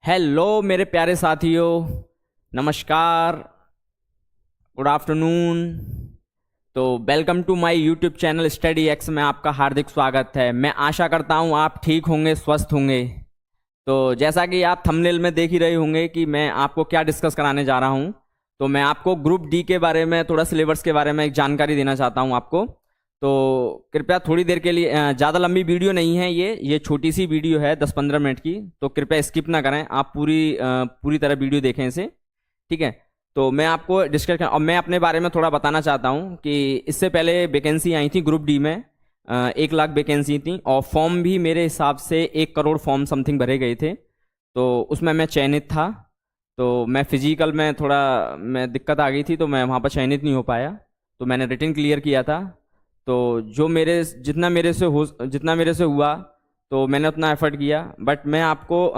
Hello मेरे प्यारे साथियों, नमस्कार, गुड आफ्टरनून। तो welcome to my YouTube channel study X में आपका हार्दिक स्वागत है। मैं आशा करता हूं आप ठीक होंगे, स्वस्थ होंगे। तो जैसा कि आप थंबनेल में देख ही रहे होंगे कि मैं आपको क्या डिस्कस कराने जा रहा हूं। तो मैं आपको ग्रुप डी के बारे में, थोड़ा सिलेबस के बारे में एक जानकारी देना चाहता हूं आपको। तो कृपया थोड़ी देर के लिए, ज़्यादा लंबी वीडियो नहीं है ये छोटी सी वीडियो है 10-15 मिनट की। तो कृपया स्किप ना करें, आप पूरी तरह वीडियो देखें इसे, ठीक है। तो मैं आपको डिस्कस कर और मैं अपने बारे में थोड़ा बताना चाहता हूँ कि इससे पहले वैकेंसी आई थी ग्रुप डी में, 1 लाख वैकेंसी थी और फॉर्म भी मेरे हिसाब से 1 करोड़ फॉर्म समथिंग भरे गए थे। तो उसमें मैं चयनित था। तो मैं फिजिकल में थोड़ा दिक्कत आ गई थी, तो मैं वहाँ पर चयनित नहीं हो पाया। तो मैंने रिटन क्लियर किया था। तो जितना मेरे से हुआ तो मैंने उतना एफर्ट किया। बट मैं आपको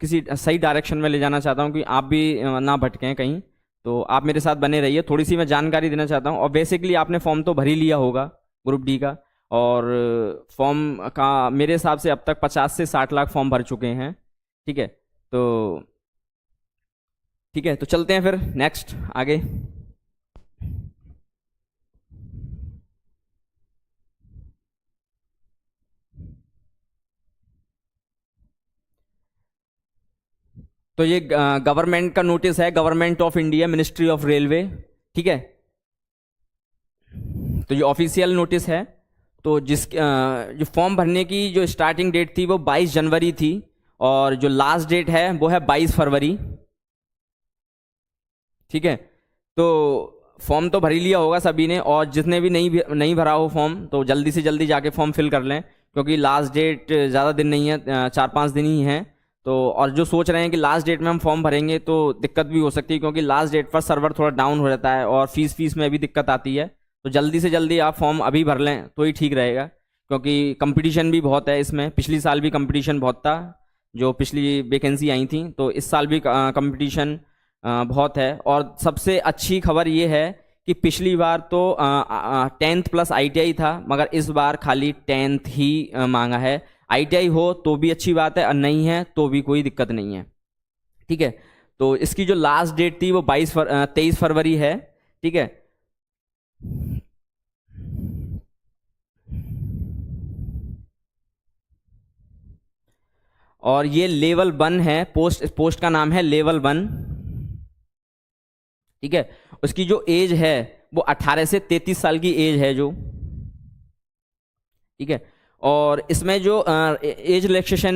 किसी सही डायरेक्शन में ले जाना चाहता हूँ कि आप भी ना भटकें कहीं। तो आप मेरे साथ बने रहिए। थोड़ी सी मैं जानकारी देना चाहता हूँ। और बेसिकली आपने फॉर्म तो भर ही लिया होगा ग्रुप डी का, और फॉर्म का मेरे हिसाब से अब तक 50 से 60 लाख फॉर्म भर चुके हैं, ठीक है। तो चलते हैं फिर नेक्स्ट आगे। तो ये गवर्नमेंट का नोटिस है, government of India, ministry of railway, ठीक है। तो ये ऑफिशियल नोटिस है। तो जो फॉर्म भरने की जो स्टार्टिंग डेट थी वो 22 जनवरी थी, और जो लास्ट डेट है वो है 22 फरवरी, ठीक है। तो फॉर्म तो भर ही लिया होगा सभी ने, और जितने भी नहीं भरा हो फॉर्म तो जल्दी से जल्दी जाके फॉर्म फिल कर लें, क्योंकि लास्ट डेट ज़्यादा दिन नहीं है, 4-5 दिन ही हैं। तो और जो सोच रहे हैं कि लास्ट डेट में हम फॉर्म भरेंगे तो दिक्कत भी हो सकती है, क्योंकि लास्ट डेट पर सर्वर थोड़ा डाउन हो जाता है और फीस में भी दिक्कत आती है। तो जल्दी से जल्दी आप फॉर्म अभी भर लें तो ही ठीक रहेगा, क्योंकि कंपटीशन भी बहुत है इसमें। पिछली साल भी कंपटीशन बहुत था, जो पिछली वैकेंसी आई थी। तो इस साल भी कंपटीशन बहुत है। और सबसे अच्छी खबर ये है कि पिछली बार तो 10th प्लस ITI था, मगर इस बार खाली 10th ही मांगा है। ITI हो तो भी अच्छी बात है, और नहीं है तो भी कोई दिक्कत नहीं है, ठीक है। तो इसकी जो लास्ट डेट थी वो 23 फरवरी है, ठीक है। और ये लेवल 1 है, पोस्ट का नाम है लेवल 1, ठीक है। उसकी जो एज है वो 18 से 33 साल की एज है जो, ठीक है। और इसमें जो एज रिलैक्सेशन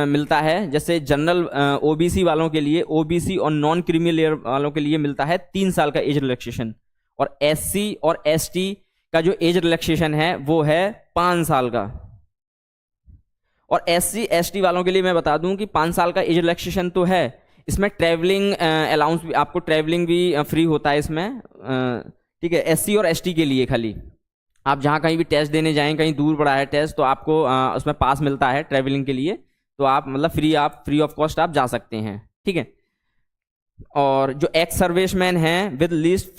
मिलता है, जैसे जनरल OBC वालों के लिए, OBC और नॉन क्रीमी लेयर वालों के लिए मिलता है 3 साल का एज रिलैक्सेशन, और SC और ST का जो एज रिलैक्सेशन है वो है 5 साल का। और SC ST वालों के लिए मैं बता दूं कि 5 साल का एज रिलैक्सेशन तो है, इसमें ट्रैवलिंग अलाउंस भी, आपको ट्रैवलिंग भी फ्री होता है इसमें, ठीक है। SC और ST के लिए खाली आप जहाँ कहीं भी टेस्ट देने जाएं, कहीं दूर पड़ा है टेस्ट, तो आपको उसमें पास मिलता है ट्रैवलिंग के लिए। तो आप मतलब फ्री ऑफ कॉस्ट आप जा सकते हैं, ठीक है। और जो एक्स सर्विसमैन हैं with least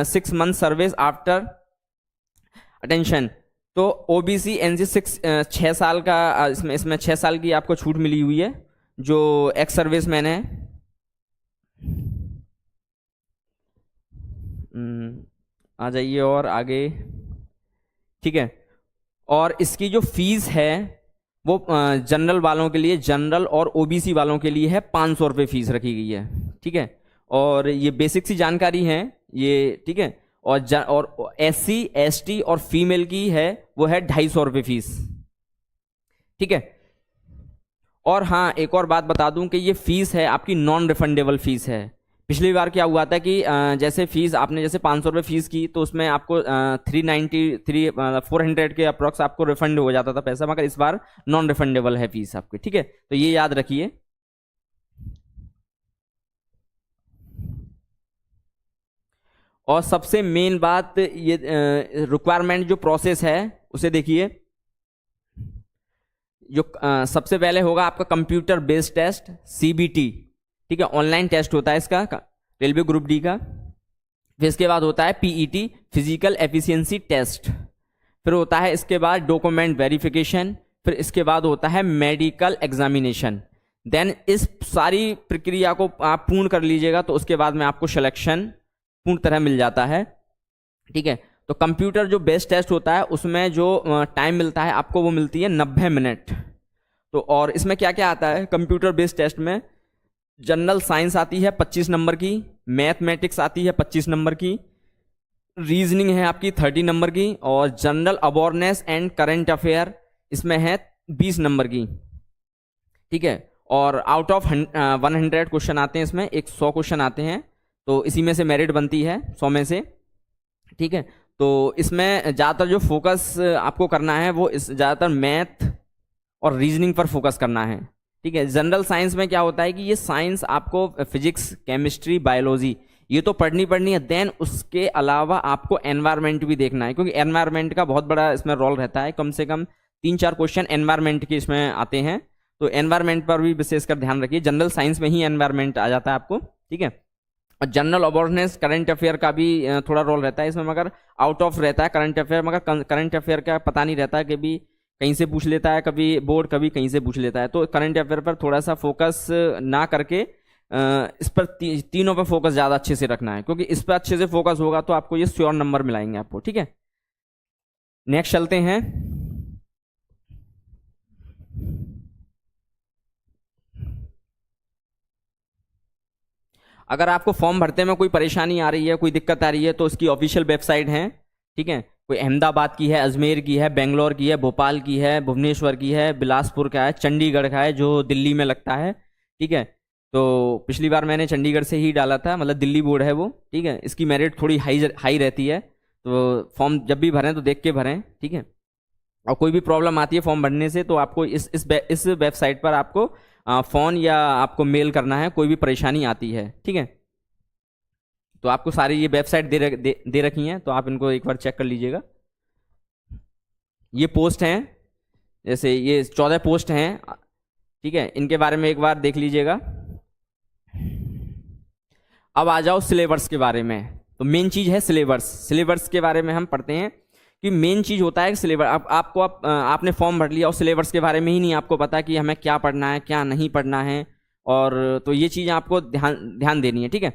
6 month service after attention, तो OBC NC 6 साल का, इसमें 6 साल की आपको छूट मिली हुई है जो एक्स सर्विसमैन है। आ जाइए और आगे, ठीक है। और इसकी जो फीस है वो जनरल वालों के लिए, जनरल और OBC वालों के लिए है 500 रुपये फीस रखी गई है, ठीक है। और ये बेसिक सी जानकारी है ये, ठीक है। और SC ST और फीमेल की है वो है 250 रुपये फीस, ठीक है। और हाँ, एक और बात बता दूं कि ये फीस है आपकी नॉन रिफंडेबल फीस है। पिछली बार क्या हुआ था कि जैसे फीस आपने जैसे 500 रुपये फीस की, तो उसमें आपको 400 के अप्रॉक्स आपको रिफंड हो जाता था पैसा, मगर इस बार नॉन रिफंडेबल है फीस आपकी, ठीक है। तो ये याद रखिए। और सबसे मेन बात, ये रिक्वायरमेंट जो प्रोसेस है उसे देखिए। जो सबसे पहले होगा आपका कंप्यूटर बेस्ड टेस्ट, CBT, ठीक है। ऑनलाइन टेस्ट होता है इसका, रेलवे ग्रुप डी का। फिर इसके बाद होता है PET, फिजिकल एफिशिएंसी टेस्ट। फिर होता है इसके बाद डॉक्यूमेंट वेरिफिकेशन। फिर इसके बाद होता है मेडिकल एग्जामिनेशन। देन इस सारी प्रक्रिया को आप पूर्ण कर लीजिएगा तो उसके बाद में आपको सिलेक्शन पूर्ण तरह मिल जाता है। ठीक है, तो कंप्यूटर जो बेस टेस्ट होता है उसमें जो टाइम मिलता है आपको वो मिलती है 90 मिनट। तो और इसमें क्या क्या आता है कंप्यूटर बेस्ड टेस्ट में, जनरल साइंस आती है 25 नंबर की, मैथमेटिक्स आती है 25 नंबर की, रीजनिंग है आपकी 30 नंबर की, और general awareness and current affair इसमें है 20 नंबर की। ठीक है, और आउट ऑफ 100 क्वेश्चन आते हैं इसमें, 100 क्वेश्चन आते हैं, तो इसी में से मेरिट बनती है 100 में से। ठीक है, तो इसमें ज़्यादातर जो फोकस आपको करना है वो इस ज़्यादातर मैथ और रीजनिंग पर फोकस करना है। ठीक है, जनरल साइंस में क्या होता है कि ये साइंस आपको फिजिक्स, केमिस्ट्री, बायोलॉजी ये तो पढ़नी है, देन उसके अलावा आपको एनवायरनमेंट भी देखना है, क्योंकि एनवायरनमेंट का बहुत बड़ा इसमें रोल रहता है। कम से कम 3-4 क्वेश्चन एनवायरनमेंट के इसमें आते हैं, तो एनवायरनमेंट पर भी विशेषकर ध्यान रखिए। जनरल साइंस में ही एनवायरनमेंट आ जाता है आपको। ठीक है, और जनरल अवेयरनेस करंट अफेयर का भी थोड़ा रोल रहता है इसमें, मगर आउट ऑफ रहता है करंट अफेयर, मगर करंट अफेयर का पता नहीं रहता कि भी कहीं से पूछ लेता है, कभी बोर्ड कभी कहीं से पूछ लेता है। तो करंट अफेयर पर थोड़ा सा फोकस ना करके इस पर तीनों पर फोकस ज़्यादा अच्छे से रखना है, क्योंकि इस पर अच्छे से फोकस होगा तो आपको ये श्योर नंबर मिलाएंगे आपको। ठीक है, नेक्स्ट चलते हैं। अगर आपको फॉर्म भरते में कोई परेशानी आ रही है, कोई दिक्कत आ रही है, तो उसकी ऑफिशियल वेबसाइट है। ठीक है, कोई अहमदाबाद की है, अजमेर की है, बेंगलोर की है, भोपाल की है, भुवनेश्वर की है, बिलासपुर का है, चंडीगढ़ का है जो दिल्ली में लगता है। ठीक है, तो पिछली बार मैंने चंडीगढ़ से ही डाला था, मतलब दिल्ली बोर्ड है वो। ठीक है, इसकी मेरिट थोड़ी हाई रहती है, तो फॉर्म जब भी भरें तो देख के भरें। ठीक है, और कोई भी प्रॉब्लम आती है फॉर्म भरने से तो आपको इस वेबसाइट पर आपको फ़ोन या आपको मेल करना है, कोई भी परेशानी आती है। ठीक है, तो आपको सारी ये वेबसाइट दे रखी हैं, तो आप इनको एक बार चेक कर लीजिएगा। ये पोस्ट हैं, जैसे ये 14 पोस्ट हैं। ठीक है, इनके बारे में एक बार देख लीजिएगा। अब आ जाओ सिलेबस के बारे में। तो मेन चीज़ है सिलेबस। सिलेबस के बारे में हम पढ़ते हैं कि मेन चीज़ होता है सिलेबस। अब आपने फॉर्म भर लिया और सिलेबस के बारे में ही नहीं आपको पता कि हमें क्या पढ़ना है क्या नहीं पढ़ना है, और तो ये चीज़ आपको ध्यान देनी है। ठीक है,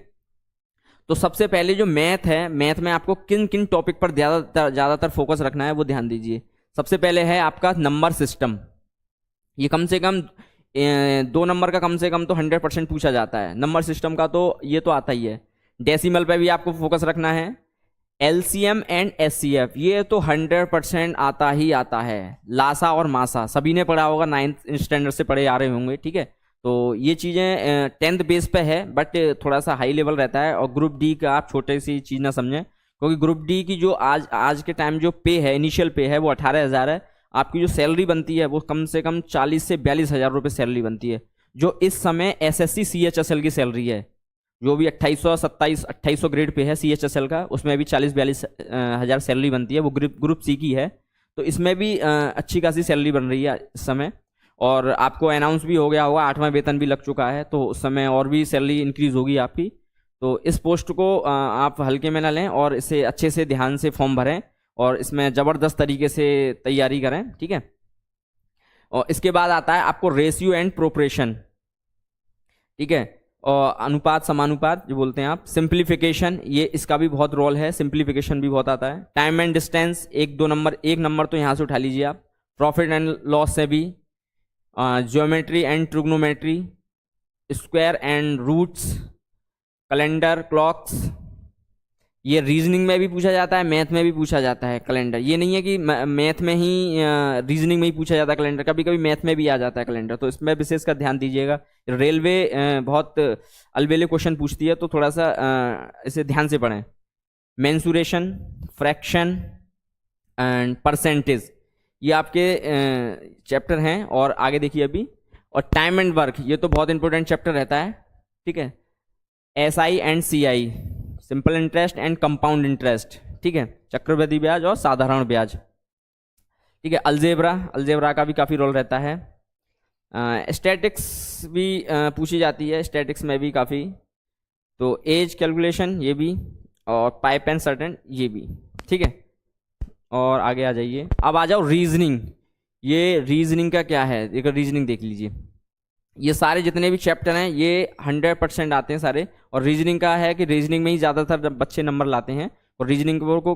तो सबसे पहले जो मैथ है, मैथ में आपको किन किन टॉपिक पर ज़्यादातर फोकस रखना है वो ध्यान दीजिए। सबसे पहले है आपका नंबर सिस्टम। ये कम से कम 2 नंबर का कम से कम तो 100% पूछा जाता है। नंबर सिस्टम का तो ये तो आता ही है। डेसिमल पे भी आपको फोकस रखना है। LCM एंड SCF ये तो 100% आता ही आता है। लासा और मासा सभी ने पढ़ा होगा, 9th स्टैंडर्ड से पढ़े आ रहे होंगे। ठीक है, तो ये चीज़ें 10th बेस पे है, बट थोड़ा सा हाई लेवल रहता है। और ग्रुप डी का आप छोटे सी चीज़ ना समझें, क्योंकि ग्रुप डी की जो आज के टाइम जो पे है, इनिशियल पे है वो 18,000 है। आपकी जो सैलरी बनती है वो कम से कम 40 से 42 हज़ार रुपये सैलरी बनती है, जो इस समय SSC CHSL की सैलरी है। जो भी 2800 ग्रेड पे है CHSL का, उसमें भी 40-42 हज़ार सैलरी बनती है, वो ग्रुप सी की है। तो इसमें भी अच्छी खासी सैलरी बन रही है इस समय। और आपको अनाउंस भी हो गया होगा, 8वां वेतन भी लग चुका है, तो उस समय और भी सैलरी इंक्रीज होगी आपकी। तो इस पोस्ट को आप हल्के में ना लें और इसे अच्छे से ध्यान से फॉर्म भरें और इसमें ज़बरदस्त तरीके से तैयारी करें। ठीक है, और इसके बाद आता है आपको रेशियो एंड प्रोपोर्शन। ठीक है, और अनुपात समानुपात जो बोलते हैं आप। सिंप्लीफिकेशन, ये इसका भी बहुत रोल है, सिंप्लीफिकेशन भी बहुत आता है। टाइम एंड डिस्टेंस, एक नंबर तो यहाँ से उठा लीजिए आप। प्रॉफिट एंड लॉस से भी। Geometry and trigonometry, square and roots, calendar, clocks. ये रीजनिंग में भी पूछा जाता है, मैथ में भी पूछा जाता है कैलेंडर। ये नहीं है कि मैथ में ही रीजनिंग में ही पूछा जाता है कैलेंडर, कभी कभी मैथ में भी आ जाता है कैलेंडर, तो इसमें विशेषकर ध्यान दीजिएगा। रेलवे बहुत अलबेले क्वेश्चन पूछती है, तो थोड़ा सा इसे ध्यान से पढ़ें। मेंसुरेशन, फ्रैक्शन एंड परसेंटेज, ये आपके चैप्टर हैं, और आगे देखिए अभी। और टाइम एंड वर्क, ये तो बहुत इंपॉर्टेंट चैप्टर रहता है। ठीक है, SI and CI, simple interest and compound interest. ठीक है, चक्रवृद्धि ब्याज और साधारण ब्याज। ठीक है, अलजेब्रा का भी काफ़ी रोल रहता है। स्टैटिक्स भी पूछी जाती है, स्टैटिक्स में भी काफ़ी। तो एज कैलकुलेशन ये भी, और पाइप एंड सर्टेन ये भी। ठीक है, और आगे आ जाइए। अब आ जाओ रीजनिंग। ये रीजनिंग का क्या है, एक रीजनिंग देख लीजिए। ये सारे जितने भी चैप्टर हैं ये 100% आते हैं सारे। और रीजनिंग का है कि रीजनिंग में ही ज़्यादातर बच्चे नंबर लाते हैं, और रीजनिंग को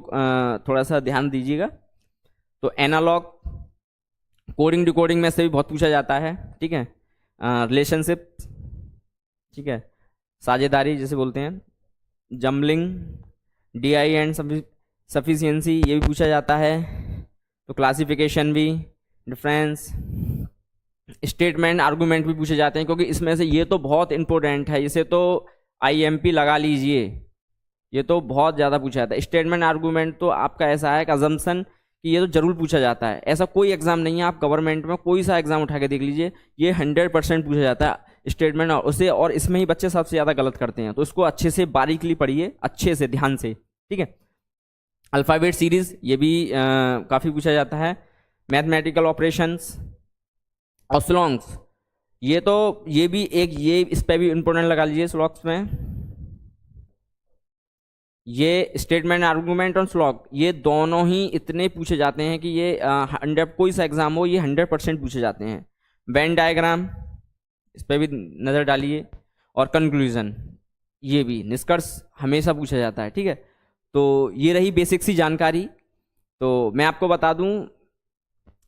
थोड़ा सा ध्यान दीजिएगा। तो एनालॉग, कोडिंग डिकोडिंग में से भी बहुत पूछा जाता है, ठीक है। रिलेशनशिप, ठीक है, साझेदारी जिसे बोलते हैं, जम्बलिंग, DI एंड सफिशिएंसी ये भी पूछा जाता है। तो क्लासिफिकेशन भी, डिफरेंस, स्टेटमेंट, आर्गूमेंट भी पूछे जाते हैं, क्योंकि इसमें से ये तो बहुत इंपॉर्टेंट है, इसे तो IMP लगा लीजिए, ये तो बहुत ज़्यादा पूछा जाता है। स्टेटमेंट आर्गूमेंट तो आपका ऐसा है कि अजम्पशन कि ये तो जरूर पूछा जाता है, ऐसा कोई एग्जाम नहीं है, आप गवर्नमेंट में कोई सा एग्जाम उठा के देख लीजिए, ये 100% पूछा जाता है स्टेटमेंट, और उसे, और इसमें ही बच्चे सबसे ज़्यादा गलत करते हैं। तो इसको अच्छे से बारीकली पढ़िए, अच्छे से ध्यान से, ठीक है। अल्फ़ाबेट सीरीज ये भी काफ़ी पूछा जाता है। मैथमेटिकल ऑपरेशंस, ऑस्लॉन्ग्स, ये भी एक, ये इस पर भी इंपॉर्टेंट लगा लीजिए स्लॉग्स में। ये स्टेटमेंट आर्गूमेंट और स्लॉग, ये दोनों ही इतने पूछे जाते हैं कि ये 100, कोई सा एग्जाम हो ये 100% पूछे जाते हैं। वेन डायग्राम, इस पर भी नज़र डालिए। और कंक्लूजन, ये भी निष्कर्ष हमेशा पूछा जाता है, ठीक है। तो ये रही बेसिक सी जानकारी। तो मैं आपको बता दूं,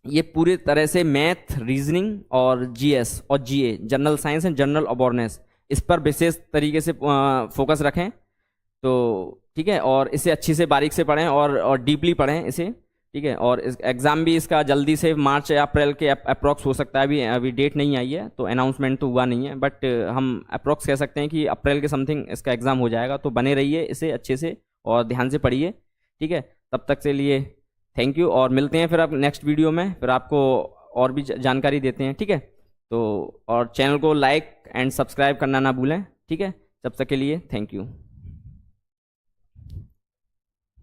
ये पूरे तरह से मैथ, रीजनिंग और GS और GA, general science and general awareness, इस पर विशेष तरीके से फोकस रखें। तो ठीक है, और इसे अच्छी से बारीक से पढ़ें और डीपली पढ़ें इसे, ठीक है। और एग्ज़ाम भी इसका जल्दी से मार्च या अप्रैल के अप्रॉक्स हो सकता है, अभी डेट नहीं आई है, तो अनाउंसमेंट तो हुआ नहीं है, बट हम अप्रॉक्स कह सकते हैं कि अप्रैल के समथिंग इसका एग्ज़ाम हो जाएगा। तो बने रहिए इसे अच्छे से और ध्यान से पढ़िए, ठीक है। तब तक के लिए थैंक यू, और मिलते हैं फिर आप नेक्स्ट वीडियो में, फिर आपको और भी जानकारी देते हैं, ठीक है। तो और चैनल को लाइक एंड सब्सक्राइब करना ना भूलें, ठीक है। तब तक के लिए थैंक यू।